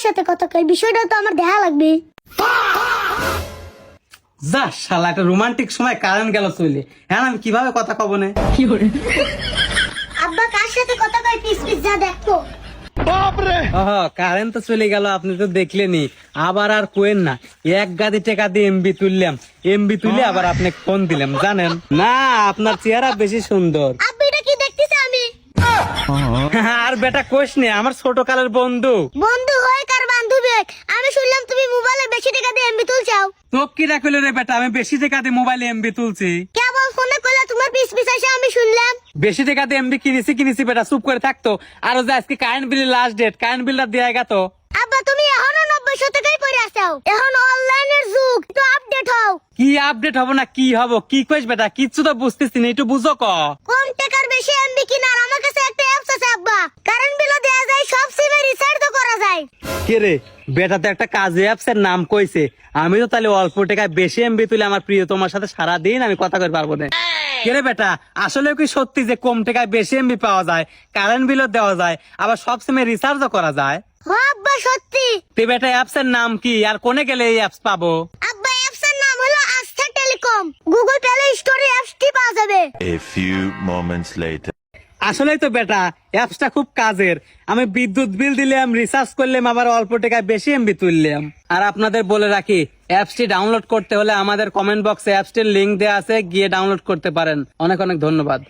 সাথে কথা কই, বিষয়টা তো আমার দেখা লাগবে। যা শালা, একটা রোমান্টিক সময় কারেন্ট গেল চলে। হ্যাঁ, আমি কিভাবে কথা কব না? আব্বা কার সাথে কথা কই, পিস পিস যা দেখো। কারেন্ট তো চলে গেল, আপনি তো দেখলেনি। আবার আর কোয়েন না, এক গাদি টাকা দিয়ে এমবি তুললাম, এমবি তুলে আবার আপনি ফোন দিলাম জানেন না। আপনার চেহারা বেশি সুন্দর। আব্বা এটা কি দেখতেছি আমি? আর বেটা কোষ নে, আমার ছোট কালের বন্ধু। বন্ধু হয় কার বান্ধবী? আমি শুনলাম তুমি মোবাইলে বেশি টাকা দিয়ে এমবি তুলছাও। তো কি রাখলে রে বেটা, আমি বেশি টাকা দিয়ে মোবাইলে এমবি তুলছি। কেবল ফোনে কইলা তোমার পিস পিস এসে আমি শুনলাম। বেশি টাকা দিয়ে এমবি কিনেছি বেটা, চুপ করে থাকতো। আর যে আজকে কারেন্ট বিলের লাস্ট ডেট, কারেন্ট বিলটা দেয়া গেতো। আব্বা তুমি এখনো 90 টাকাই পড়ে আছো। এখন অনলাইনের যুগ, তো আপডেট হও। কি আপডেট হবো না কি হবো, কি কইস বেটা, কিচ্ছু তো বুঝতেছি না, একটু বুঝো ক। কম টাকার বেশি এমবি কিনার আমার কাছে একটা অ্যাপস আছে আব্বা। কারেন্ট বিলও দেয়া যায়, সব সিমে রিচার্জও করা যায়। কে রে বেটা, তো একটা কাজে অ্যাপসের নাম কইছে। আমি তো তাহলে অল্প টাকায় বেশি এমবি তুলে আমার প্রিয় তোমার সাথে সারাদিন আমি কথা কই পারবো না। কে রে বেটা, আসলে কি সত্যি যে কম টাকায় বেশি এমবি পাওয়া যায়, কারেন্ট বিলও দেওয়া যায়, আবার সব সিমে রিচার্জও করা যায়? ও আব্বা সত্যি। তে বেটা অ্যাপসের নাম কি, আর কোনে গেলে এই অ্যাপস পাবো? আব্বা অ্যাপসের নাম হলো আস্থা টেলিকম। গুগল প্লে স্টোরে অ্যাপসটি পাওয়া যাবে। A few moments later. আসলেই তো বেটা, অ্যাপসটা খুব কাজের। আমি বিদ্যুৎ বিল দিলাম, রিচার্জ করলাম, আবার অল্প টাকায় বেশি এমবি তুললাম। আর আপনাদের বলে রাখি, অ্যাপসটি ডাউনলোড করতে হলে আমাদের কমেন্ট বক্সে অ্যাপসটির লিংক দেওয়া আছে, গিয়ে ডাউনলোড করতে পারেন। অনেক অনেক ধন্যবাদ।